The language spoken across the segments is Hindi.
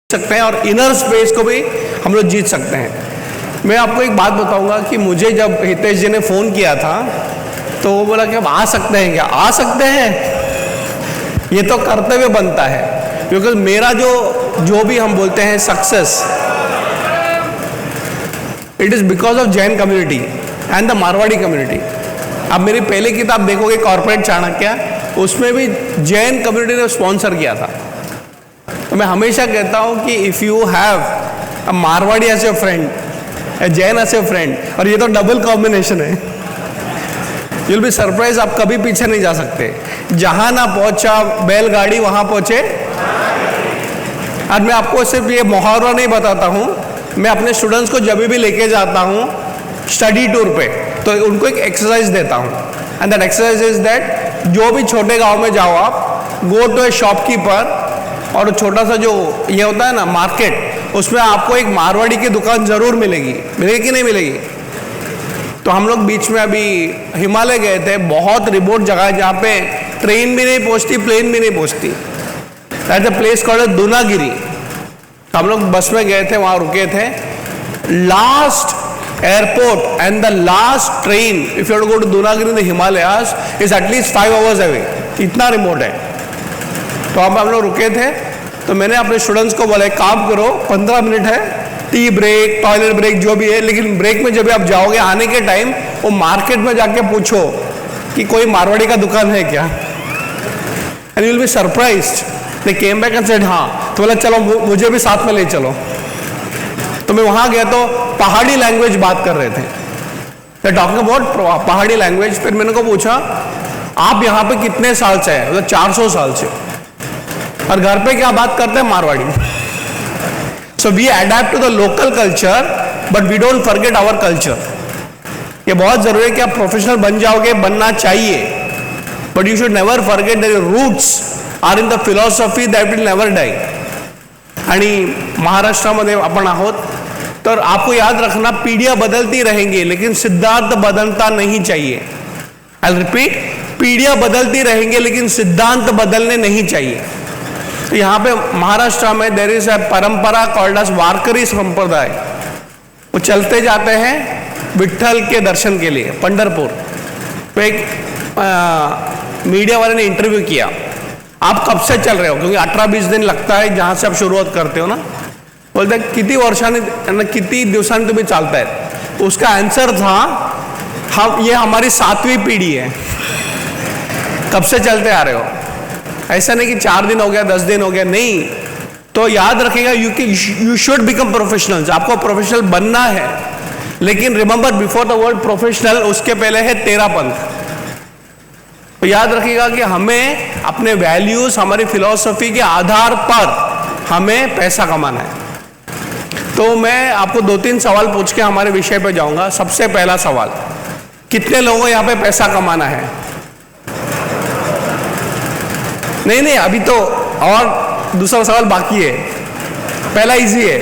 सकते हैं और इनर स्पेस को भी हम लोग जीत सकते हैं। मैं आपको एक बात बताऊंगा कि मुझे जब हितेश जी ने फ़ोन किया था तो वो बोला कि अब आ सकते हैं क्या? आ सकते हैं, ये तो कर्तव्य बनता है, क्योंकि मेरा जो भी हम बोलते हैं success, it is because of Jain community and the Marwari community. अब मेरी पहली किताब देखोगे कॉर्पोरेट चाणक्य, उसमें भी जैन कम्युनिटी ने स्पॉन्सर किया था। तो मैं हमेशा कहता हूँ कि if you have a Marwari as your friend, a Jain as your friend, और ये तो डबल कॉम्बिनेशन है, यू विल बी सरप्राइज। आप कभी पीछे नहीं जा सकते। जहाँ ना पहुँचा बैलगाड़ी वहाँ पहुँचे। आज मैं आपको सिर्फ ये मुहावरा नहीं बताता हूँ, मैं अपने स्टूडेंट्स को जब भी लेके जाता हूँ स्टडी टूर पे तो उनको एक एक्सरसाइज देता हूँ, and that exercise is that जो भी छोटे गांव में जाओ आप, गो टू ए शॉपकीपर, और छोटा सा जो ये होता है ना मार्केट, उसमें आपको एक मारवाड़ी की दुकान जरूर मिलेगी कि नहीं मिलेगी? तो हम लोग बीच में अभी हिमालय गए थे, बहुत रिमोट जगह है जहाँ पे ट्रेन भी नहीं पहुँचती, प्लेन भी नहीं पहुँचती। That a place called Dunagiri. हम लोग बस में गए थे, वहाँ रुके थे। Last airport and the last train if you go to Dunagiri in the Himalayas is at least 5 hours away, इतना रिमोट है। तो अब हम लोग रुके थे, तो मैंने अपने स्टूडेंट्स को बोला एक काम करो, 15 मिनट है, टी ब्रेक, टॉयलेट ब्रेक जो भी है, लेकिन ब्रेक में जब आप जाओगे आने के टाइम वो मार्केट में जाके पूछो कि कोई मारवाड़ी का दुकान है क्या, and you will be surprised. They came back and said हाँ। तो बोला चलो मुझे भी साथ में ले चलो। तो मैं वहाँ गया तो पहाड़ी लैंग्वेज बात कर रहे थे, टॉकिंग अबाउट पहाड़ी लैंग्वेज। फिर मैंने को पूछा आप यहाँ पे कितने साल से हैं? 400 साल से। और घर पे क्या बात करते हैं? Marwari. So we adapt to the local culture but we don't forget our culture. ये बहुत जरूरी है कि आप प्रोफेशनल बन जाओगे, बनना चाहिए, but you should never forget that your roots are in the philosophy that will never die. आणि महाराष्ट्रामध्ये आपण आहोत, तर आपको याद रखना पीढ़ियां बदलती रहेंगी लेकिन सिद्धांत बदलता नहीं चाहिए। आई रिपीट, पीढ़ियां बदलती रहेंगी लेकिन सिद्धांत बदलने नहीं चाहिए। तो यहाँ पे महाराष्ट्र में देयर इज अ परंपरा कॉल्ड एज वारकरी संप्रदाय। वो चलते जाते हैं विट्ठल के दर्शन के लिए पंढरपुर। तो एक मीडिया वाले ने इंटरव्यू किया, आप कब से चल रहे हो? क्योंकि 18-20 दिन लगता है जहाँ से आप शुरुआत करते हो ना। बोलते किती वर्षांनी, किती दिवसांनी तुम्ही चालताय? तो उसका आंसर था हम, ये हमारी 7वीं पीढ़ी है। कब से चलते आ रहे हो? ऐसा नहीं कि 4 दिन हो गया, 10 दिन हो गया, नहीं। तो याद रखिएगा यू शुड बिकम प्रोफेशनल। आपको प्रोफेशनल बनना है, लेकिन remember before the word professional उसके पहले है तेरापंथ। तो याद रखिएगा कि हमें अपने वैल्यूज, हमारी फिलॉसफी के आधार पर हमें पैसा कमाना है। तो मैं आपको 2-3 सवाल पूछ के हमारे विषय पे जाऊंगा। सबसे पहला सवाल, कितने लोगों को यहाँ पे पैसा कमाना है? नहीं, अभी तो और दूसरा सवाल बाकी है। पहला इजी है,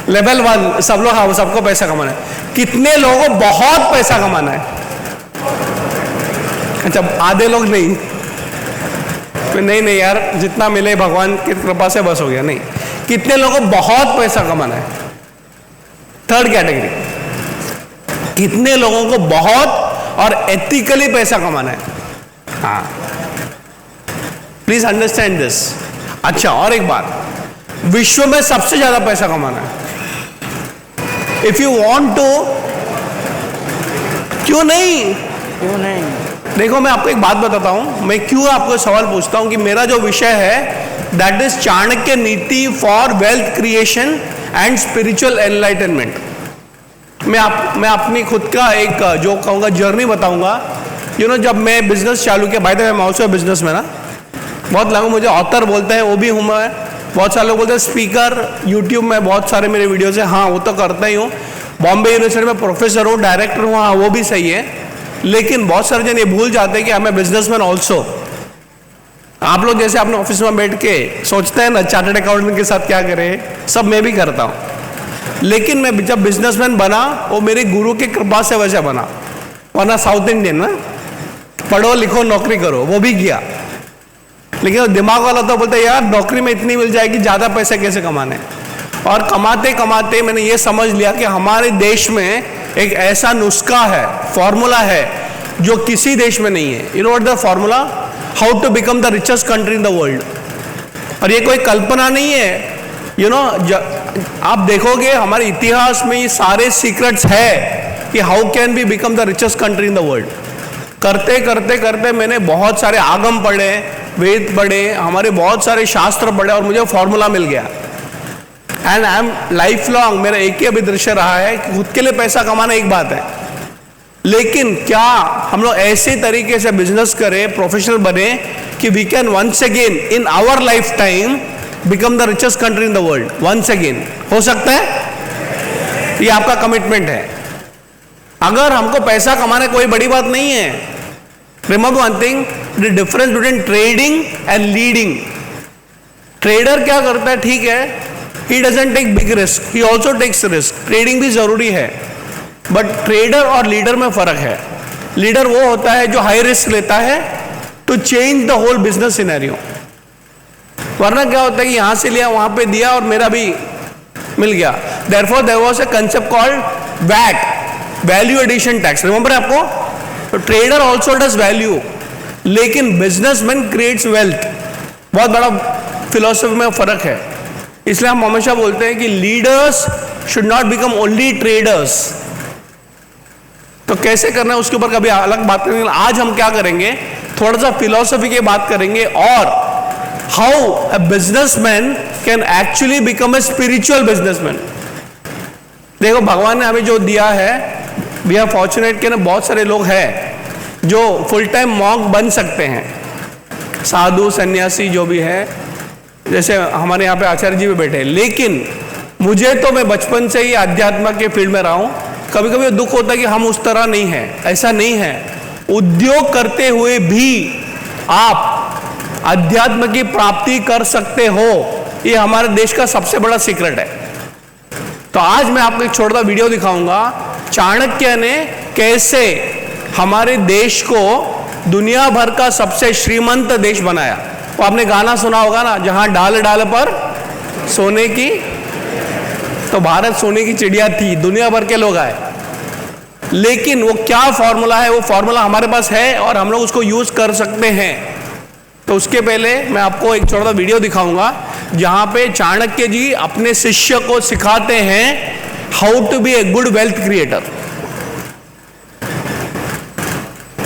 लेवल 1, सब लोग, हाँ सबको पैसा कमाना है। कितने लोगों को बहुत पैसा कमाना है? अच्छा, आधे लोग नहीं यार, जितना मिले भगवान की कृपा से बस हो गया। नहीं, कितने लोगों को बहुत पैसा कमाना है? थर्ड कैटेगरी, कितने लोगों को बहुत और एथिकली पैसा कमाना है? हाँ, प्लीज अंडरस्टैंड दिस। अच्छा, और एक बात, विश्व में सबसे ज्यादा पैसा कमाना है। इफ यू वांट टू, क्यों नहीं? देखो, मैं आपको एक बात बताता हूं, मैं क्यों आपको सवाल पूछता हूं कि मेरा जो विषय है दैट इज चाणक्य नीति for wealth creation and spiritual enlightenment. मैं अपनी खुद का एक जो कहूँगा जर्नी बताऊंगा। जब मैं बिजनेस चालू किया, बाय द वे मैं आल्सो बिजनेस में ना, बहुत लोग मुझे ऑथर बोलते हैं, वो भी हूँ मैं। बहुत सारे लोग बोलते हैं स्पीकर, यूट्यूब में बहुत सारे मेरे वीडियोस हैं, हाँ वो तो करता ही हूँ। बॉम्बे यूनिवर्सिटी में प्रोफेसर हूँ, डायरेक्टर हूँ, हाँ वो भी सही है। लेकिन बहुत सारे जन ये भूल जाते हैं कि मैं बिजनेसमैन ऑल्सो। आप लोग जैसे अपने ऑफिस में बैठ के सोचते हैं ना चार्टर्ड अकाउंटेंट के साथ क्या करें, सब मैं भी करता हूँ। लेकिन मैं जब बिजनेसमैन बना वो मेरे गुरु की कृपा से वजह बना, वरना साउथ इंडियन ना, पढ़ो लिखो नौकरी करो, वो भी किया। लेकिन दिमाग वाला तो बोलता है यार नौकरी में इतनी मिल जाएगी, ज़्यादा पैसे कैसे कमाने। और कमाते कमाते मैंने ये समझ लिया कि हमारे देश में एक ऐसा नुस्खा है, फॉर्मूला है जो किसी देश में नहीं है। You know what the formula? How to become the richest country in the world. और ये कोई कल्पना नहीं है, यू नो आप देखोगे हमारे इतिहास में ये सारे सीक्रेट्स है कि how can be become the richest country in the world. करते करते करते मैंने बहुत सारे आगम पढ़े, वेद पढ़े, हमारे बहुत सारे शास्त्र पढ़े और मुझे फॉर्मूला मिल गया। And I am life long, मेरा एक ही अभी दृश्य रहा है कि खुद के लिए पैसा कमाना एक बात है, लेकिन क्या हम लोग ऐसे तरीके से बिजनेस करें, प्रोफेशनल बने कि we can once again in our life time become the richest country in the world. Once again हो सकता है? ये आपका कमिटमेंट है। अगर हमको पैसा कमाने कोई बड़ी बात नहीं है। Remember one thing, the difference between trading and leading. Trader क्या करता है? ठीक है, he doesn't take big risk, he also takes risk। Trading भी जरूरी है, बट ट्रेडर और लीडर में फर्क है। लीडर वो होता है जो हाई रिस्क लेता है to change the whole business scenario. वरना क्या होता है कि यहां से लिया वहां पे दिया और मेरा भी मिल गया। Therefore there was a concept called VAT, value addition tax. Remember आपको? तो ट्रेडर ऑल्सो डज वैल्यू, लेकिन बिजनेसमैन क्रिएट्स वेल्थ। बहुत बड़ा फिलोसफी में फर्क है। इसलिए हम हमेशा बोलते हैं कि leaders should not become only traders. तो कैसे करना है उसके ऊपर कभी अलग बात करेंगे। आज हम क्या करेंगे, थोड़ा सा फिलोसफी की बात करेंगे और how a businessman can actually become a spiritual businessman. देखो भगवान ने हमें जो दिया है, वी आर फॉर्चुनेट के ना बहुत सारे लोग हैं जो फुल टाइम मॉन्क बन सकते हैं, साधु सन्यासी जो भी है, जैसे हमारे यहाँ पे आचार्य जी भी बैठे हैं। लेकिन मुझे तो, मैं बचपन से ही अध्यात्म के फील्ड में रहा हूँ। कभी कभी दुख होता है कि हम उस तरह नहीं है, ऐसा नहीं है। उद्योग करते हुए भी आप अध्यात्म की प्राप्ति कर सकते हो। ये हमारे देश का सबसे बड़ा सीक्रेट है। तो आज मैं आपको एक छोटा वीडियो दिखाऊंगा, चाणक्य ने कैसे हमारे देश को दुनिया भर का सबसे श्रीमंत देश बनाया। वो आपने गाना सुना होगा ना, जहां डाल डाल पर सोने की, तो भारत सोने की चिड़िया थी, दुनिया भर के लोग आए। लेकिन वो क्या फॉर्मूला है, वो फॉर्मूला हमारे पास है और हम लोग उसको यूज कर सकते हैं। तो उसके पहले मैं आपको एक छोटा सा वीडियो दिखाऊंगा जहां पे चाणक्य जी अपने शिष्य को सिखाते हैं how to be a good wealth creator.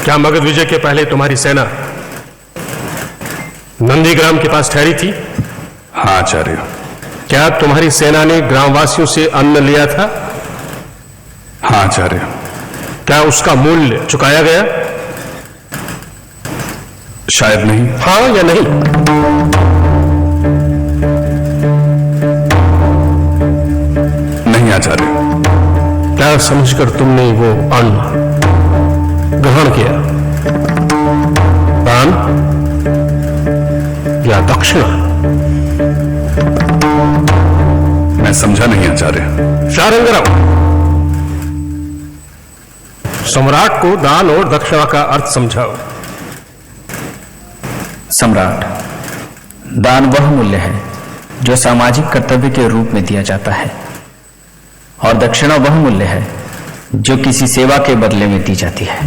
क्या मगध विजय के पहले तुम्हारी सेना नंदीग्राम के पास ठहरी थी? हाँ आचार्य। क्या तुम्हारी सेना ने ग्रामवासियों से अन्न लिया था? हाँ आचार्य। क्या उसका मूल्य चुकाया गया? शायद नहीं। हाँ या नहीं? नहीं आचार्य। क्या समझकर तुमने वो अन्न ग्रहण किया? दान या दक्षिणा? मैं समझा नहीं आचार्य। शारंगराव, सम्राट को दान और दक्षिणा का अर्थ समझाओ। सम्राट, दान वह मूल्य है जो सामाजिक कर्तव्य के रूप में दिया जाता है, और दक्षिणा वह मूल्य है जो किसी सेवा के बदले में दी जाती है।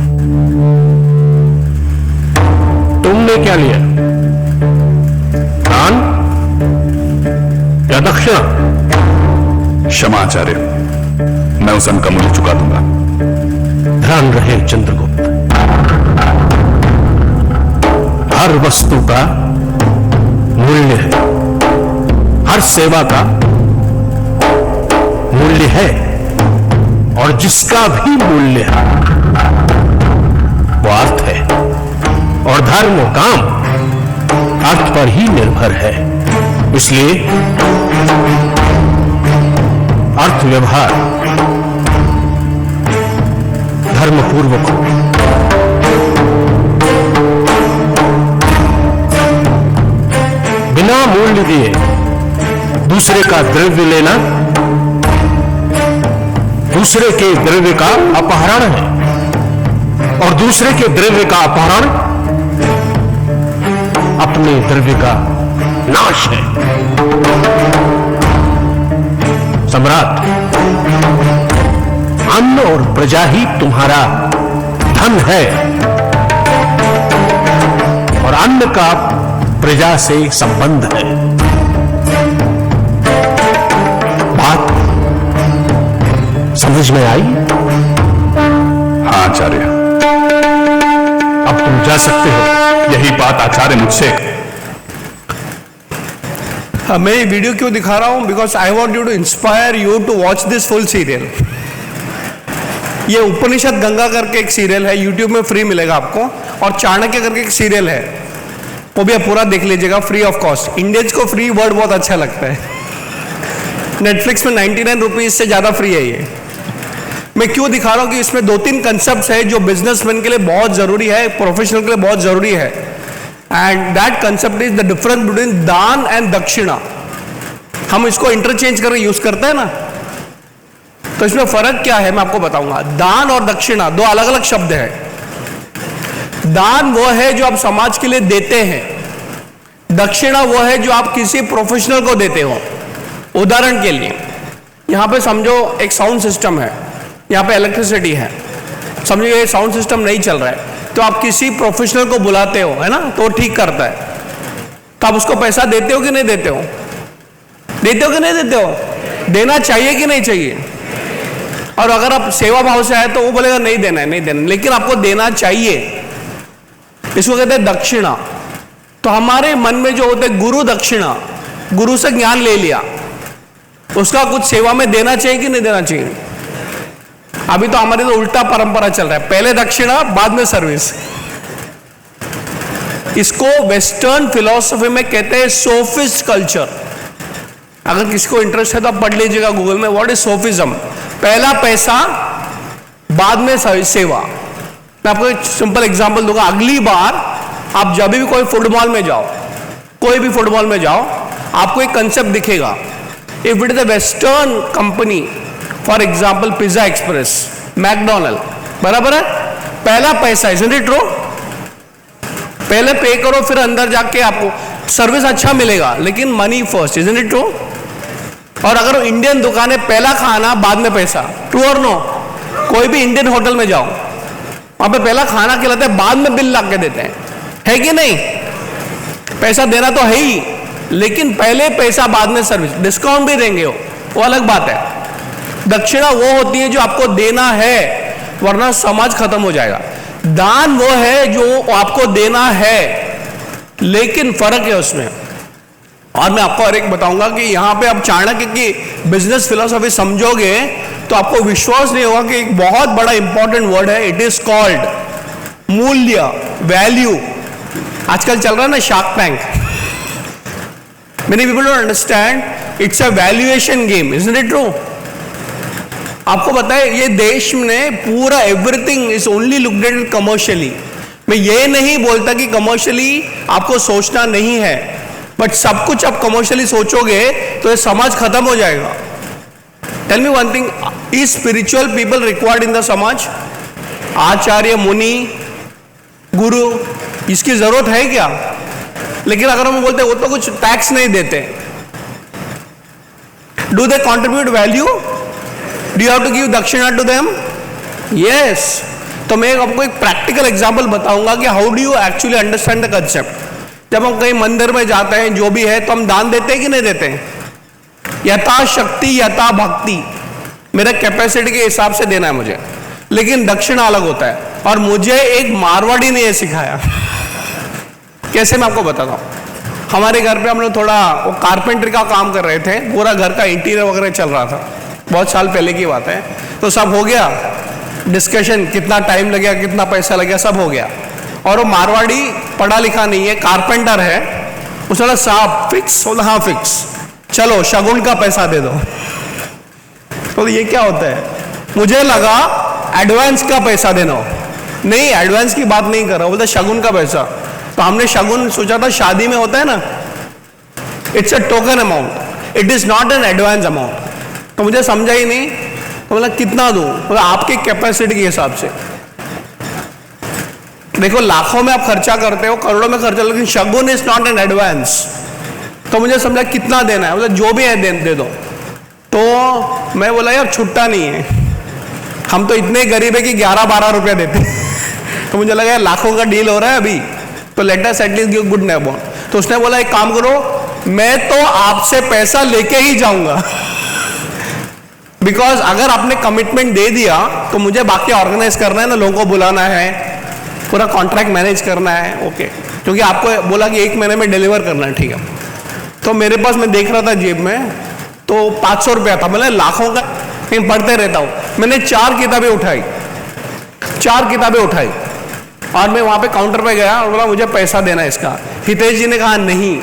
तुमने क्या लिया, दान या दक्षिणा? क्षमा आचार्य, मैं उस अन्न का मूल्य चुका दूंगा। ध्यान रहे चंद्रगुप्त, हर वस्तु का मूल्य है, हर सेवा का मूल्य है, और जिसका भी मूल्य है वो अर्थ है। और धर्म और काम अर्थ पर ही निर्भर है। इसलिए अर्थ व्यवहार धर्मपूर्वक हो। बिना मूल्य दिए दूसरे का द्रव्य लेना दूसरे के द्रव्य का अपहरण है, और दूसरे के द्रव्य का अपहरण अपने द्रव्य का नाश है। सम्राट, अन्न और प्रजा ही तुम्हारा धन है और अन्न का प्रजा से संबंध है। बात समझ में आई? हाँ आचार्य, अब तुम जा सकते हो। यही बात आचार्य मुझसे। मैं ये वीडियो क्यों दिखा रहा हूं? Because I want you to inspire you to watch this full serial. ये उपनिषद गंगा करके एक सीरियल है, यूट्यूब में फ्री मिलेगा आपको, और चाणक्य करके एक सीरियल है, वो भी आप पूरा देख लीजिएगा फ्री ऑफ कॉस्ट। इंडियंस को फ्री वर्ड बहुत अच्छा लगता है। नेटफ्लिक्स में 99 रुपीज से ज्यादा फ्री है ये। मैं क्यों दिखा रहा हूं कि इसमें 2-3 कंसेप्ट है जो बिजनेसमैन के लिए बहुत जरूरी है, प्रोफेशनल के लिए बहुत जरूरी है। And that concept is the difference between दान एंड दक्षिणा। हम इसको इंटरचेंज करके यूज करते हैं ना, तो इसमें फर्क क्या है मैं आपको बताऊंगा। दान और दक्षिणा दो अलग अलग शब्द है। दान वो है जो आप समाज के लिए देते हैं, दक्षिणा वो है जो आप किसी प्रोफेशनल को देते हो। उदाहरण के लिए यहां पे समझो एक साउंड सिस्टम है, यहां पे इलेक्ट्रिसिटी है, समझो ये साउंड सिस्टम नहीं चल रहा है, तो आप किसी प्रोफेशनल को बुलाते हो, है ना, तो वो ठीक करता है, तो आप उसको पैसा देते हो कि नहीं देते हो? देते हो कि नहीं देते हो? देना चाहिए कि नहीं चाहिए? और अगर आप सेवा भाव से आए तो वो बोलेगा नहीं देना है, नहीं देना, लेकिन आपको देना चाहिए। इसको कहते हैं दक्षिणा। तो हमारे मन में जो होते हैं गुरु दक्षिणा, गुरु से ज्ञान ले लिया, उसका कुछ सेवा में देना चाहिए कि नहीं देना चाहिए? अभी तो हमारी तो उल्टा परंपरा चल रहा है, पहले दक्षिणा बाद में सर्विस। इसको वेस्टर्न फिलॉसफी में कहते हैं सोफिस्ट कल्चर। अगर किसी को इंटरेस्ट है तो आप पढ़ लीजिएगा गूगल में, व्हाट इज सोफिज्म। पहला पैसा बाद में सेवा। मैं आपको एक सिंपल एग्जांपल दूंगा। अगली बार आप जब भी कोई फुटबॉल में जाओ, कोई भी फुटबॉल में जाओ, आपको एक कंसेप्ट दिखेगा। If it is a western company, for example pizza express, McDonald, बराबर है, पहला पैसा, इजंट इट ट्रू? पहले पे करो फिर अंदर जाके आपको सर्विस अच्छा मिलेगा, लेकिन money first, isn't it true? और अगर इंडियन दुकान है, पहला खाना बाद में पैसा, ट्रू और नो? कोई भी इंडियन होटल में जाओ, वहां पे पहला खाना खिलाते हैं, बाद में बिल ला के देते हैं, है कि नहीं? पैसा देना तो है ही, लेकिन पहले पैसा बाद में सर्विस। डिस्काउंट भी देंगे वो अलग बात है। दक्षिणा वो होती है जो आपको देना है, वरना समाज खत्म हो जाएगा। दान वो है जो आपको देना है, लेकिन फर्क है उसमें। और मैं आपको और एक बताऊंगा कि यहां पे आप चाणक्य की बिजनेस फिलॉसफी समझोगे तो आपको विश्वास नहीं होगा कि एक बहुत बड़ा इंपॉर्टेंट वर्ड है, इट इज कॉल्ड मूल्य, वैल्यू। आजकल चल रहा है ना shark tank. Many people don't understand it's a valuation game, isn't it true? आपको पता है ये देश में पूरा everything is only looked at commercially. मैं ये नहीं बोलता कि कमर्शियली आपको सोचना नहीं है, बट सब कुछ आप कमर्शियली सोचोगे तो ये समाज खत्म हो जाएगा। Tell me one thing, is spiritual people required in the samaj? आचार्य, मुनि, गुरु, इसकी जरूरत है क्या? लेकिन अगर हम बोलते वो तो कुछ टैक्स नहीं देते, do they contribute value? Do you have to give dakshina to them? Yes. तो मैं आपको एक प्रैक्टिकल एग्जांपल बताऊंगा कि how do you actually understand the concept. जब हम कहीं मंदिर में जाते हैं, जो भी है, तो हम दान देते हैं कि नहीं देते हैं? यथा शक्ति यथा भक्ति, मेरे कैपेसिटी के हिसाब से देना है मुझे, लेकिन दक्षिणा अलग होता है। और मुझे एक मारवाड़ी ने यह सिखाया। कैसे, मैं आपको बताता हूं। हमारे घर पे हम लोग थोड़ा वो कारपेंटरी का काम कर रहे थे, पूरा घर का इंटीरियर वगैरह चल रहा था, बहुत साल पहले की बात है। तो सब हो गया डिस्कशन, कितना टाइम लगेगा, कितना पैसा लगेगा, सब हो गया। और वो मारवाड़ी पढ़ा लिखा नहीं है, कारपेंटर है, उसने साहब फिक्स, हाँ फिक्स, चलो शगुन का पैसा दे दो। तो ये क्या होता है? मुझे लगा एडवांस का पैसा देना, नहीं एडवांस की बात नहीं कर रहा, बोलते शगुन का पैसा। तो हमने शगुन सोचा था शादी में होता है ना, it's a token amount, it is not an advance amount. तो मुझे समझा ही नहीं, तो बोला कितना दूं? बोला आपके कैपेसिटी के हिसाब से। देखो लाखों में आप खर्चा करते हो, करोड़ों में खर्चा, लेकिन शगुन इज नॉट एन एडवांस। तो मुझे समझा कितना देना है, मतलब जो भी है दे दो। तो मैं बोला यार छुट्टा नहीं है, हम तो इतने गरीब है कि 11-12 रुपया देते तो मुझे लगा यार लाखों का डील हो रहा है अभी, तो let us at least give good amount. तो उसने बोला एक काम करो, मैं तो आपसे पैसा लेके ही जाऊंगा बिकॉज अगर आपने कमिटमेंट दे दिया तो मुझे बाकी ऑर्गेनाइज करना है ना, लोगों को बुलाना है, पूरा कॉन्ट्रैक्ट मैनेज करना है, ओके, क्योंकि आपको बोला कि 1 महीने में डिलीवर करना है, ठीक है। तो मेरे पास, मैं देख रहा था जेब में, तो 500 रुपया था, मतलब लाखों का कहीं पढ़ते रहता हूं। मैंने 4 किताबें उठाई और मैं वहां पे काउंटर पे गया और बोला मुझे पैसा देना है इसका। हितेश जी ने कहा नहीं,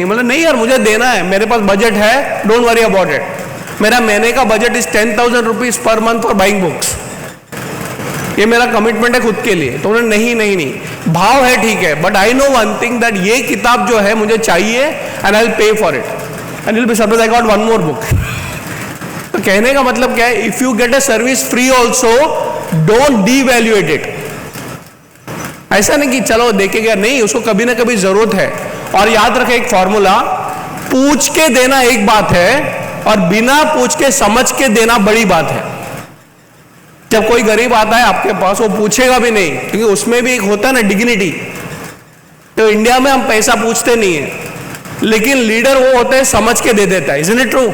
मतलब नहीं यार मुझे देना है, मेरे पास बजट है, डोंट वरी अबाउट इट। मेरा महीने का budget is 10,000 rupees per month for buying books, ये मेरा कमिटमेंट है खुद के लिए। तो उन्होंने नहीं, भाव है ठीक है, but I know one thing that ये किताब जो है मुझे चाहिए and I will pay for it and you will be surprised I got one more book. तो कहने का मतलब क्या है, if you get a service free also don't डीवैल्यूएट it. ऐसा नहीं कि चलो देखे गया, नहीं, उसको कभी ना कभी जरूरत है। और याद रखें एक फॉर्मूला, पूछ के देना एक बात है और बिना पूछ के समझ के देना बड़ी बात है। जब कोई गरीब आता है आपके पास, वो पूछेगा भी नहीं, क्योंकि उसमें भी एक होता है ना डिग्निटी। तो इंडिया में हम पैसा पूछते नहीं है, लेकिन लीडर वो होते हैं समझ के दे देता है। Isn't it true?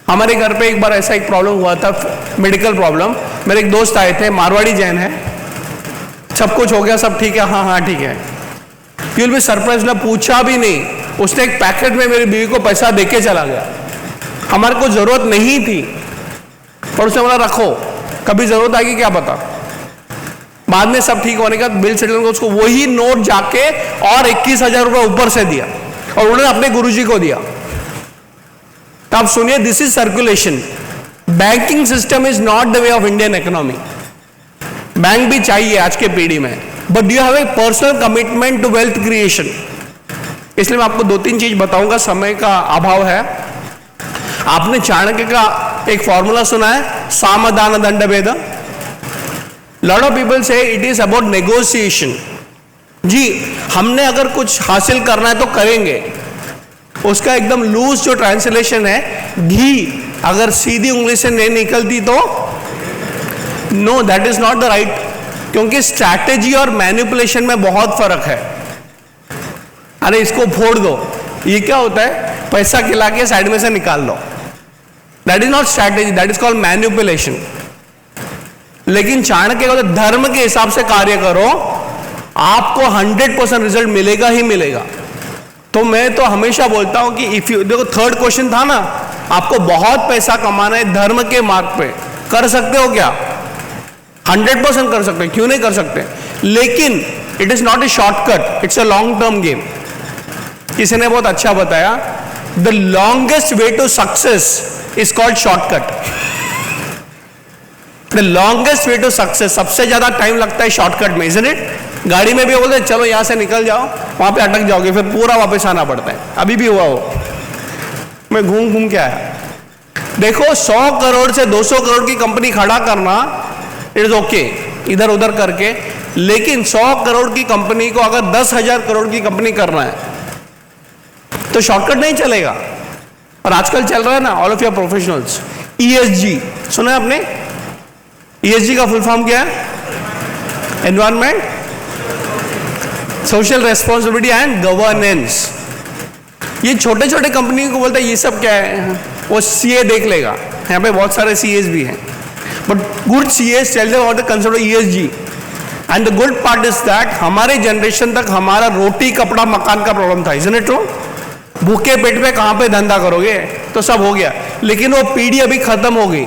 हमारे घर पे एक बार ऐसा एक प्रॉब्लम हुआ था, मेडिकल प्रॉब्लम। मेरे एक दोस्त आए थे, मारवाड़ी जैन है, सब कुछ हो गया, सब ठीक है, हाँ ठीक है। यू विल बी सरप्राइज, ना पूछा भी नहीं, उसने एक पैकेट में मेरी बीवी को पैसा देके चला गया। हमारे को जरूरत नहीं थी, पर उसने बोला रखो, कभी जरूरत आएगी क्या पता। बाद में सब ठीक होने का बिल सेटल को उसको वही नोट जाके और 21,000 रुपए ऊपर से दिया और उन्होंने अपने गुरुजी को दिया। तो आप सुनिए, this is circulation. Banking system is not the way of Indian economy. Bank भी चाहिए आज के पीढ़ी में, but you have a personal commitment to wealth creation. इसलिए मैं आपको 2-3 चीज बताऊंगा, समय का अभाव है। आपने चाणक्य का एक फॉर्मूला सुना है, साम दान दंड भेद। लॉट ऑफ पीपल से इट इज अबाउट नेगोशिएशन। जी, हमने अगर कुछ हासिल करना है तो करेंगे, उसका एकदम लूज जो ट्रांसलेशन है, घी अगर सीधी उंगली से नहीं निकलती तो no, that is not the right. क्योंकि स्ट्रैटेजी और मैनिपुलेशन में बहुत फर्क है। अरे इसको फोड़ दो, ये क्या होता है, पैसा खिला के साइड में से निकाल लो। That is not strategy, that is called manipulation. लेकिन चाणक्य को धर्म के हिसाब से कार्य करो, आपको 100% रिजल्ट मिलेगा ही मिलेगा। तो मैं तो हमेशा बोलता हूं कि इफ यू, देखो 3rd क्वेश्चन था ना, आपको बहुत पैसा कमाना है धर्म के मार्ग पे, कर सकते हो क्या? 100% कर सकते हैं, क्यों नहीं कर सकते? लेकिन it is not a shortcut, it's a long term game. किसी ने बहुत अच्छा बताया, the longest way to success is called shortcut. The longest way to success, सबसे ज्यादा टाइम लगता है शॉर्टकट में, इज़न्ट इट? गाड़ी में भी बोलते चलो यहां से निकल जाओ, वहां पे अटक जाओगे, फिर पूरा वापस आना पड़ता है। अभी भी हुआ हो, मैं घूम के आया। देखो 100 करोड़ से 200 करोड़ की कंपनी खड़ा करना इट इज ओके, इधर उधर करके, लेकिन 100 करोड़ की कंपनी को अगर 10,000 करोड़ की कंपनी करना है तो शॉर्टकट नहीं चलेगा। और आजकल चल रहा है ना, all of your professionals, ESG सुना है आपने? ESG का फुल फॉर्म क्या है? Environment, social responsibility and governance. ये छोटे छोटे कंपनी को बोलता है ये सब क्या है, वो CA देख लेगा, यहाँ पे बहुत सारे CAs भी हैं, but good CAs tell them about the concept of ESG। And the good part is that हमारे जनरेशन तक हमारा रोटी कपड़ा मकान का प्रॉब्लम था, इज़न्ट इट ट्रू? भूखे पेट पे कहां पे धंधा करोगे, तो सब हो गया, लेकिन वो पीढ़ी अभी खत्म हो गई।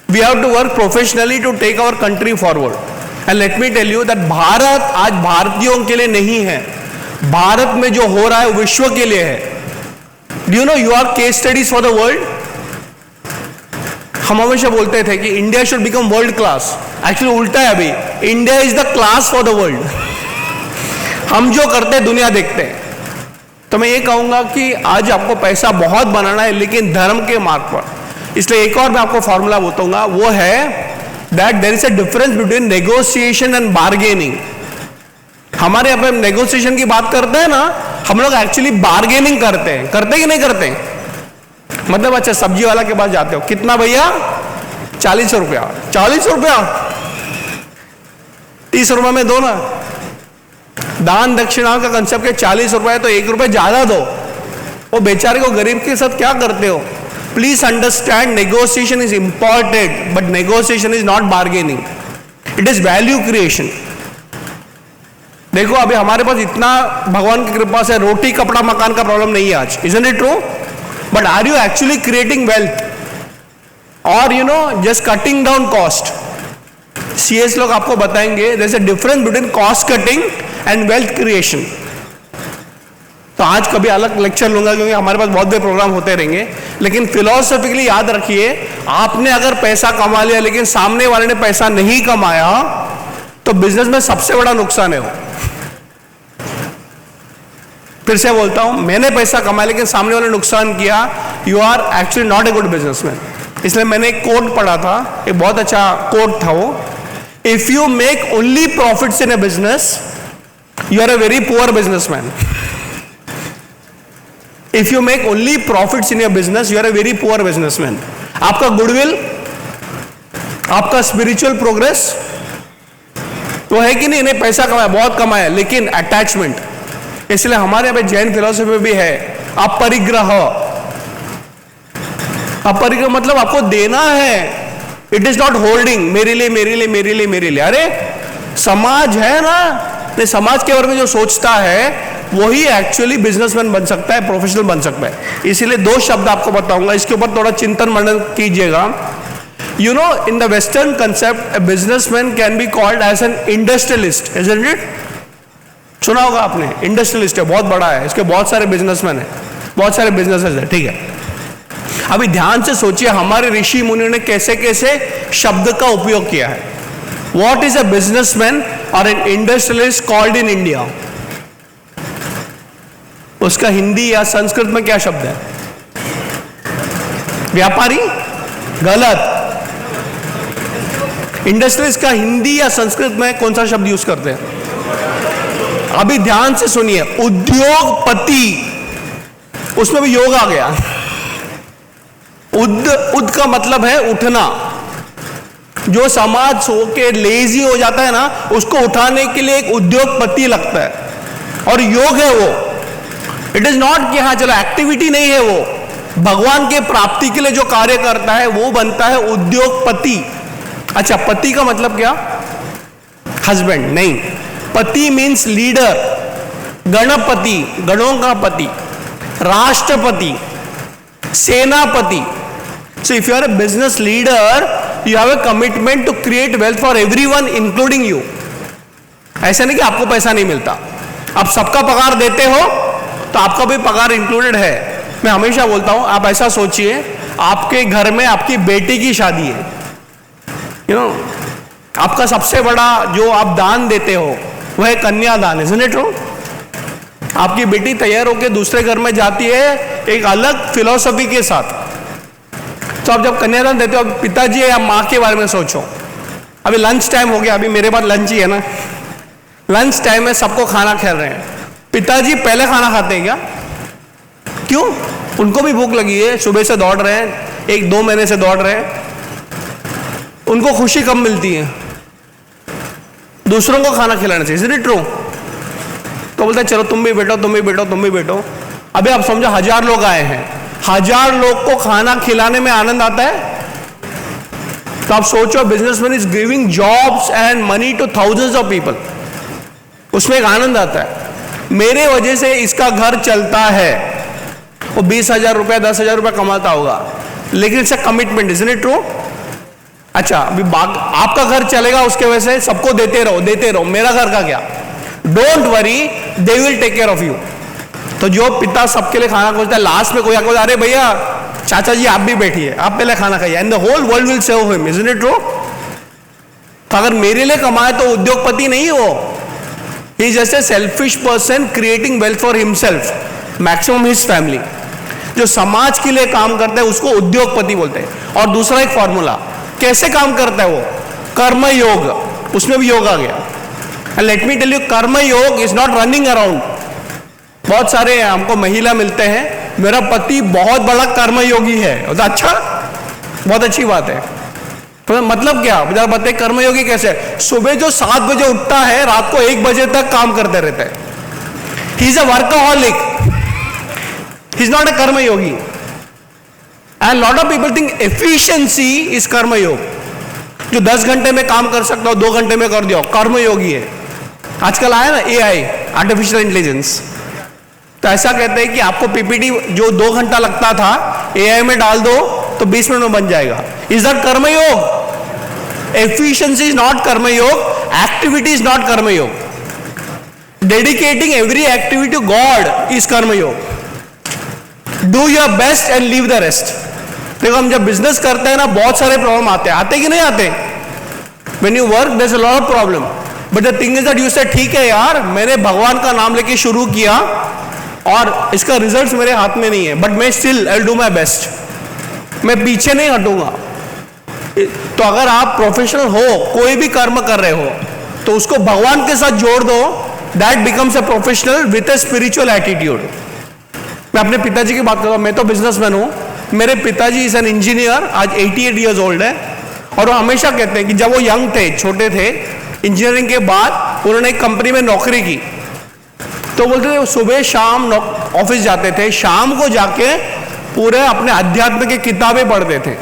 We have to work professionally to take our country forward. And let me tell you that Bharat आज भारतीयों के लिए नहीं है, भारत में जो हो रहा है विश्व के लिए है। Do you know you are case studies for the world? हम हमेशा बोलते थे कि India should become world class, actually उल्टा है अभी, India is the class for the world. हम जो करते हैं दुनिया देखते हैं। तो मैं ये कहूंगा कि आज आपको पैसा बहुत बनाना है, लेकिन धर्म के मार्ग पर। इसलिए एक और मैं आपको फॉर्मूला बताऊंगा, वो है that there is a difference between negotiation and bargaining. हमारे यहाँ पे नेगोशिएशन की बात करते हैं ना, हम लोग एक्चुअली बार्गेनिंग करते हैं कि नहीं करते? मतलब अच्छा सब्जी वाला के पास जाते हो, कितना भैया? 40 रुपया। 40 रुपया, 30 रुपया में दो ना। दान दक्षिणा का कंसेप्ट है 40 रुपया तो 1 रुपया ज्यादा दो। वो बेचारे को, गरीब के साथ क्या करते हो? Please understand, negotiation is important but negotiation is not bargaining, it is value creation. देखो अभी हमारे पास इतना भगवान की कृपा से रोटी कपड़ा मकान का प्रॉब्लम नहीं है आज, isn't it true? But are you actually creating wealth और you know just cutting down cost? CS लोग आपको बताएंगे there is a difference between cost cutting and wealth creation. तो आज कभी अलग लेक्चर लूंगा क्योंकि हमारे पास बहुत बड़े प्रोग्राम होते रहेंगे, लेकिन फिलोसॉफिकली याद रखिए, आपने अगर पैसा कमा लिया लेकिन सामने वाले ने पैसा नहीं कमाया तो बिजनेस में सबसे बड़ा नुकसान है वो। फिर से बोलता हूं, मैंने पैसा कमाया लेकिन सामने वाले ने नुकसान किया, you are actually not a good businessman. इसलिए मैंने एक कोट पढ़ा था, एक बहुत अच्छा कोट था वो, if you make only profits in a business you are a very poor businessman. If you make only profits in your business you are a very poor businessman. आपका गुडविल, आपका स्पिरिचुअल प्रोग्रेस तो है कि नहीं? इन्हें पैसा कमाया, बहुत कमाया, लेकिन अटैचमेंट। इसलिए हमारे यहाँ पे जैन फिलोसफी में भी है अपरिग्रह। अपरिग्रह मतलब आपको देना है, इट इज नॉट होल्डिंग, मेरे लिए मेरे लिए मेरे लिए मेरे लिए। अरे समाज है ना, समाज के बारे में जो सोचता है वही एक्चुअली बिजनेसमैन बन सकता है, प्रोफेशनल बन सकता है। इसीलिए 2 शब्द आपको बताऊंगा, इसके ऊपर थोड़ा चिंतन मनन कीजिएगा। You know in the western concept, a businessman can be called as an industrialist, isn't it? सुना होगा आपने, इंडस्ट्रियलिस्ट है, बहुत बड़ा है, इसके बहुत सारे बिजनेसमैन है, बहुत सारे बिजनेसेस है, ठीक है। अभी ध्यान से सोचिए हमारे ऋषि मुनि ने कैसे कैसे शब्द का उपयोग किया है। What is a businessman or an industrialist called in India? उसका हिंदी या संस्कृत में क्या शब्द है? व्यापारी? गलत। इंडस्ट्रियलिस्ट का हिंदी या संस्कृत में कौन सा शब्द यूज करते हैं? अभी ध्यान से सुनिए, उद्योगपति, उसमें भी योग आ गया। उद का मतलब है उठना। जो समाज सो के लेजी हो जाता है ना, उसको उठाने के लिए एक उद्योगपति लगता है, और योग है वो। इट इज नॉट कि हाँ चलो एक्टिविटी नहीं है, वो भगवान के प्राप्ति के लिए जो कार्य करता है वो बनता है उद्योगपति। अच्छा, पति का मतलब क्या? हस्बैंड नहीं, पति मीन्स लीडर, गणपति, गणों का पति, राष्ट्रपति, सेनापति। So if you are a business leader you have a commitment to create wealth for everyone including you. ऐसा नहीं कि आपको पैसा नहीं मिलता, आप सबका पगार देते हो तो आपका भी पगार इंक्लूडेड है। मैं हमेशा बोलता हूं, आप ऐसा सोचिए, आपके घर में आपकी बेटी की शादी है, यू नो, आपका सबसे बड़ा जो आप दान देते हो वह है कन्यादान, isn't it true? आपकी बेटी तैयार होकर दूसरे घर में जाती है एक अलग फिलॉसफी के साथ। तो आप जब कन्यादान देते हो, पिताजी या माँ के बारे में सोचो। अभी लंच टाइम हो गया, अभी मेरे पास लंच ही है ना, लंच टाइम में सबको खाना खिला रहे हैं, पिताजी पहले खाना खाते हैं क्या? क्यों? उनको भी भूख लगी है, सुबह से दौड़ रहे हैं, 1-2 महीने से दौड़ रहे हैं, उनको खुशी कम मिलती है, दूसरों को खाना खिलाने से, isn't it true? तो बोलते हैं चलो तुम भी बैठो, तुम भी बैठो, तुम भी बैठो। अभी आप समझो 1000 लोग आए हैं, 1000 लोग को खाना खिलाने में आनंद आता है? तो आप सोचो, businessman is giving jobs and money two thousands of people, उसमें एक आनंद आता है, मेरे वजह से इसका घर चलता है। वो 20,000 रुपया 10,000 रुपया कमाता होगा, लेकिन it's a commitment, isn't it true? अच्छा, अभी आपका घर चलेगा उसके वजह से, सबको देते रहो देते रहो, मेरा घर का क्या? Don't worry, they will take care of you. तो जो पिता सबके लिए खाना खोजता है, लास्ट में कोई आकर अरे भैया चाचा जी आप भी बैठिए, आप पहले खाना खाइए, and the whole world will serve him, isn't it true? तो अगर मेरे लिए कमाए तो उद्योगपति नहीं हो, he is just a selfish person creating wealth for himself, maximum his family। जो समाज के लिए काम करता है उसको उद्योगपति बोलते हैं। और दूसरा एक फॉर्मूला, कैसे काम करता है वो? कर्म योग, उसमें भी योग आ गया। And let me tell you, karma yoga is not running around. बहुत सारे हमको महिला मिलते हैं, मेरा पति बहुत बड़ा कर्म योगी है, तो अच्छा, बहुत अच्छी बात है। तो मतलब क्या, मुझे बताइए कर्मयोगी कैसे? सुबह जो 7 बजे उठता है, रात को 1 बजे तक काम करते रहते हैं। He is a workaholic, he is not a Karmayogi. And lot of people think efficiency is कर्मयोग। जो 10 घंटे में काम कर सकता हो 2 घंटे में कर दियो, कर्मयोगी है। आजकल आया ना एआई, आर्टिफिशियल इंटेलिजेंस, तो ऐसा कहते हैं कि आपको पीपीटी जो 2 घंटा लगता था एआई में डाल दो तो 20 मिनट में बन जाएगा। इज दैट कर्मयोग? Efficiency is not karma yog, activity is not karma yog. Dedicating every activity to God is karma yog. Do your best and leave the rest. देखो हम जब बिजनेस करते हैं ना, बहुत सारे प्रॉब्लम आते कि नहीं आते? When you work there's a lot of problem, but the thing is that you say ठीक है यार, मैंने भगवान का नाम लेके शुरू किया और इसका रिजल्ट मेरे हाथ में नहीं है, बट मैं still I will do my best, मैं पीछे नहीं हटूंगा। तो अगर आप प्रोफेशनल हो, कोई भी कर्म कर रहे हो, तो उसको भगवान के साथ जोड़ दो, that becomes a professional with a spiritual attitude. मैं अपने पिताजी की बात कर रहा हूं, मैं तो बिजनेसमैन हूं, मेरे पिताजी इज एन इंजीनियर, आज 88 ईयर्स ओल्ड है, और वो हमेशा कहते हैं कि जब वो यंग थे, छोटे थे, इंजीनियरिंग के बाद उन्होंने एक कंपनी में नौकरी की, तो बोलते थे वो सुबह शाम ऑफिस जाते थे, शाम को जाके पूरे अपने अध्यात्म की किताबें पढ़ते थे।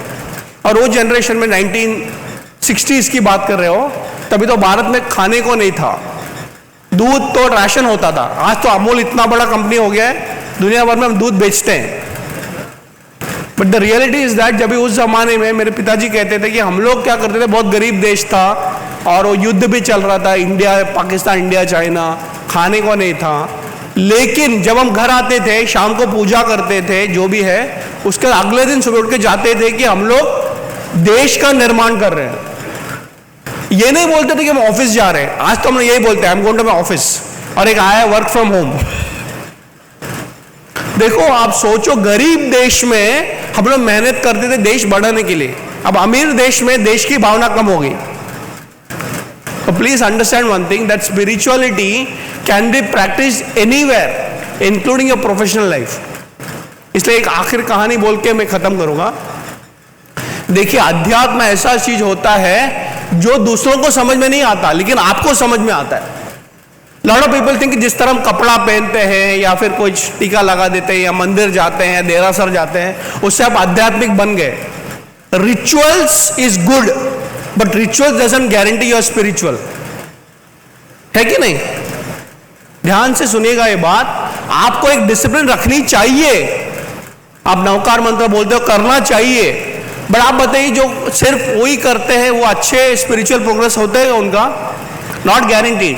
और वो जनरेशन में 1960s की बात कर रहे हो, तभी तो भारत में खाने को नहीं था, दूध तो राशन होता था। आज तो अमूल इतना बड़ा कंपनी हो गया है, दुनिया भर में हम दूध बेचते हैं। But the reality is that जब उस जमाने में मेरे पिताजी कहते थे कि हम लोग क्या करते थे, बहुत गरीब देश था और वो युद्ध भी चल रहा था, इंडिया पाकिस्तान, इंडिया चाइना, खाने को नहीं था, लेकिन जब हम घर आते थे, शाम को पूजा करते थे, जो भी है, उसके अगले दिन सुबह उठ के जाते थे कि हम लोग देश का निर्माण कर रहे हैं। ये नहीं बोलते थे कि हम ऑफिस जा रहे हैं, आज तो हम यही बोलते हैं, I am going to my office, और एक आया वर्क फ्रॉम होम। देखो आप सोचो, गरीब देश में हम लोग मेहनत करते थे देश बढ़ाने के लिए, अब अमीर देश में देश की भावना कम हो गई। तो please understand one thing, that spirituality can be practised anywhere including your professional life. इसलिए एक आखिर कहानी बोल के मैं खत्म करूंगा। देखिए, अध्यात्म ऐसा चीज होता है जो दूसरों को समझ में नहीं आता, लेकिन आपको समझ में आता है। लॉट ऑफ पीपल थिंक जिस तरह हम कपड़ा पहनते हैं या फिर कुछ टीका लगा देते हैं या मंदिर जाते हैं या देरासर जाते हैं, उससे आप आध्यात्मिक बन गए। Rituals is good, but rituals doesn't guarantee your spiritual, है कि नहीं? ध्यान से सुनिएगा ये बात, आपको एक डिसिप्लिन रखनी चाहिए। आप नवकार मंत्र बोलते हो, करना चाहिए, बट आप बताइए जो सिर्फ वही करते हैं वो अच्छे स्पिरिचुअल प्रोग्रेस होते हैं उनका? Not guaranteed.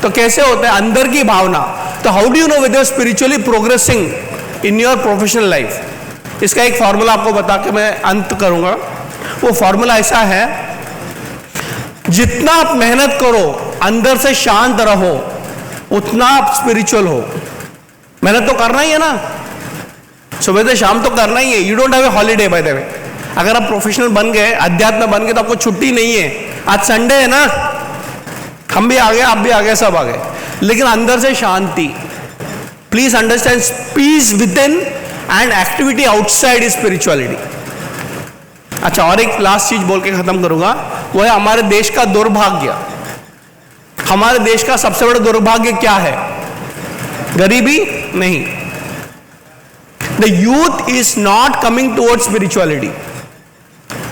तो कैसे होता है? अंदर की भावना। तो how do you know whether spiritually progressing in your professional life? इसका एक फॉर्मूला आपको बता के मैं अंत करूंगा। वो फॉर्मूला ऐसा है, जितना आप मेहनत करो, अंदर से शांत रहो, उतना आप स्पिरिचुअल हो। मेहनत तो करना ही है ना, सुबह से शाम तो करना ही है। You don't have a holiday by the way. अगर आप प्रोफेशनल बन गए, अध्यात्म बन गए, तो आपको छुट्टी नहीं है। आज संडे है ना, हम भी आ गए, आप भी आ गए, सब आ गए, लेकिन अंदर से शांति। Please understand, peace within and activity outside is spirituality. अच्छा, और एक लास्ट चीज बोल के खत्म करूंगा, वो है हमारे देश का दुर्भाग्य। हमारे देश का सबसे बड़ा दुर्भाग्य क्या है? गरीबी नहीं। The youth is not coming towards spirituality.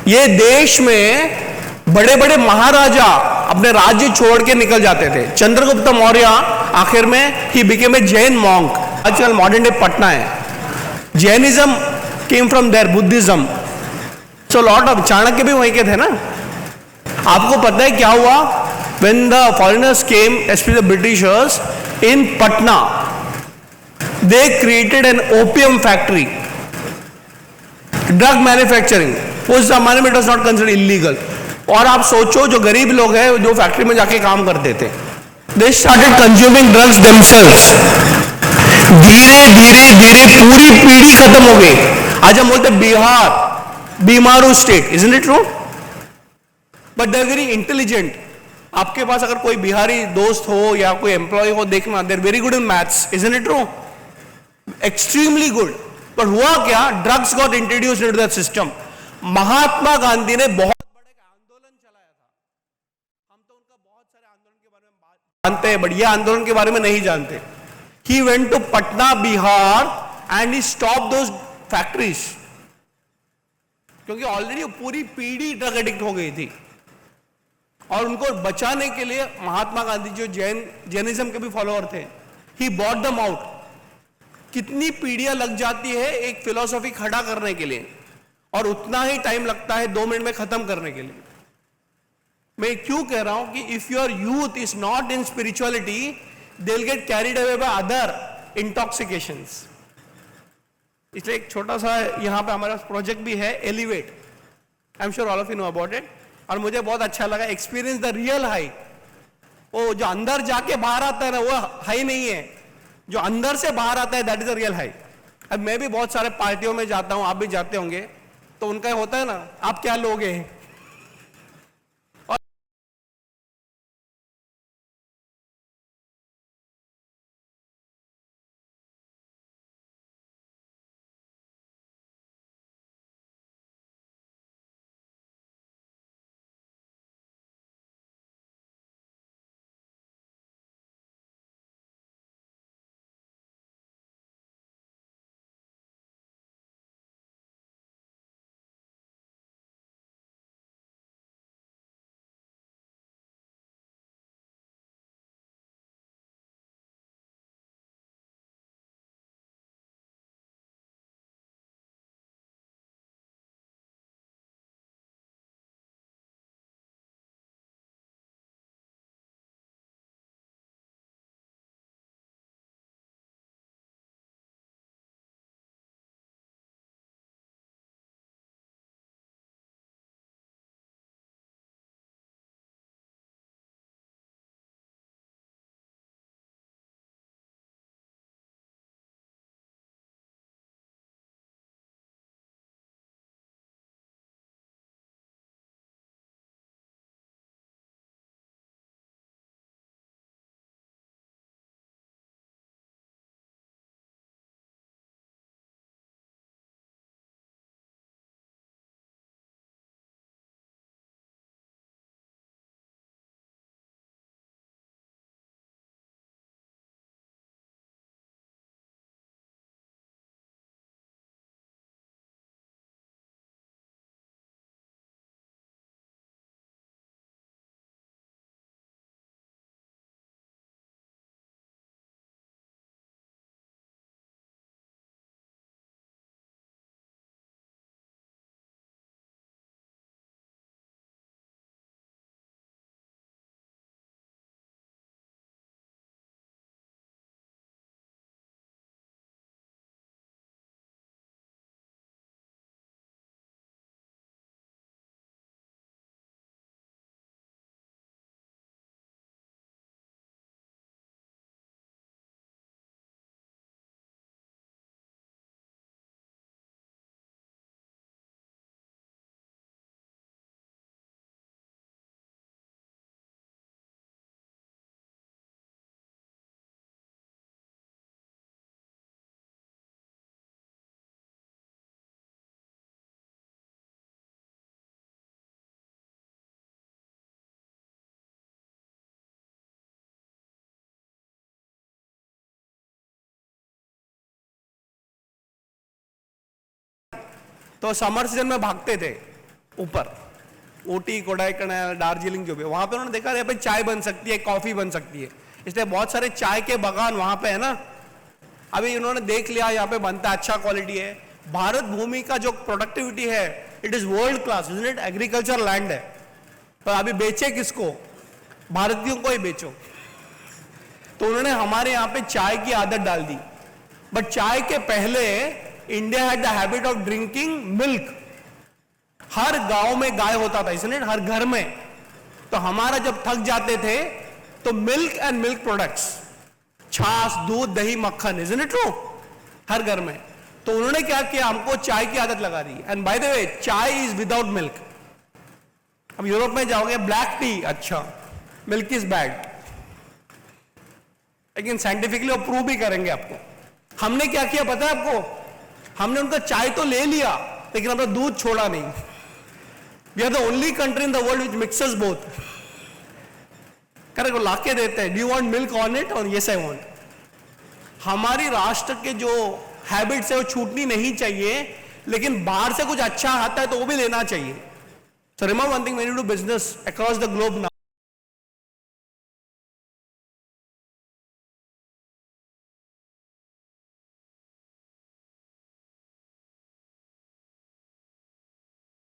ये देश में बड़े बड़े महाराजा अपने राज्य छोड़ के निकल जाते थे। चंद्रगुप्त मौर्य आखिर में ही बिकेम ए जैन मॉन्क। आजकल मॉडर्न डे पटना है। Jainism came from there, Buddhism. So lot of, Chanakya भी वहीं के थे ना। आपको पता है क्या हुआ? when the foreigners came, especially the Britishers, in Patna, they created an opium factory, drug manufacturing. उस जमाने में it was not considered illegal. और आप सोचो, जो गरीब लोग हैं जो फैक्ट्री में जाके काम करते थे, they started consuming drugs themselves. धीरे धीरे धीरे पूरी पीढ़ी खत्म हो गई। आज हम बोलते Bihar BIMARU state, isn't it true? But they are very intelligent. आपके पास अगर कोई बिहारी दोस्त हो या कोई एम्प्लॉय हो, देखना, they are very good in maths. Isn't it true? Extremely good. पर हुआ क्या? Drugs got introduced into that system. Mahatma Gandhi ने बहुत बड़े आंदोलन चलाया था. हम तो उनका बहुत सारे आंदोलन के बारे में जानते हैं, बट ये आंदोलन के बारे में नहीं जानते. He went to Patna, Bihar, and he stopped those factories. क्योंकि ऑलरेडी पूरी पीढ़ी ड्रग एडिक्ट हो गई थी, और उनको बचाने के लिए महात्मा गांधी जो जैनिज्म के भी फॉलोअर थे, he bought them out. कितनी पीढ़ियां लग जाती है एक फिलॉसफी खड़ा करने के लिए, और उतना ही टाइम लगता है 2 मिनट में खत्म करने के लिए. मैं क्यों कह रहा हूं कि if your youth is not in spirituality, they'll get carried away by other intoxications. इसलिए एक छोटा सा यहां पे हमारा प्रोजेक्ट भी है, elevate. I am sure all of you know about it. और मुझे बहुत अच्छा लगा एक्सपीरियंस द रियल हाई. वो जो अंदर जाके बाहर आता है ना, वो हाई नहीं है. जो अंदर से बाहर आता है, that is the real high. अब मैं भी बहुत सारे पार्टियों में जाता हूं, आप भी जाते होंगे, तो उनका होता है ना, आप क्या लोगे. तो समर सीजन में भागते थे ऊपर, ऊटी, कोडाईकनाल, दार्जिलिंग, जो भी, वहां पे उन्होंने देखा यहाँ पे चाय बन सकती है, कॉफी बन सकती है, इसलिए बहुत सारे चाय के बागान वहां पे है ना. अभी उन्होंने देख लिया यहाँ पे बनता है, अच्छा क्वालिटी है. भारत भूमि का जो प्रोडक्टिविटी है, it is world class, isn't it? Agriculture land है, पर अभी बेचे किसको? भारतीयों को ही बेचो. तो उन्होंने हमारे यहाँ पे चाय की आदत डाल दी. बट चाय के पहले India had the habit of drinking milk. हर गांव में गाय होता था, इसलिए हर घर में. तो हमारा जब थक जाते थे तो मिल्क एंड मिल्क प्रोडक्ट्स, छाछ, दूध, दही, मक्खन, इजंट इट ट्रू, हर घर में. तो उन्होंने क्या किया, हमको चाय की आदत लगा दी. एंड बाय द वे, चाय इज विदाउट मिल्क. अब यूरोप में जाओगे ब्लैक टी, अच्छा मिल्क इज बैड, लेकिन साइंटिफिकली अप्रूव भी करेंगे आपको। हमने क्या किया पता है आपको? हमने उनका चाय तो ले लिया लेकिन अपना दूध छोड़ा नहीं। We are the only country in the world which mixes both. Correct, लाके देते हैं, do you want milk on it, और यस आई वांट। हमारी राष्ट्र के जो हैबिट्स है वो छूटनी नहीं चाहिए, लेकिन बाहर से कुछ अच्छा आता है तो वो भी लेना चाहिए। So remember one thing, when you do business across the globe now,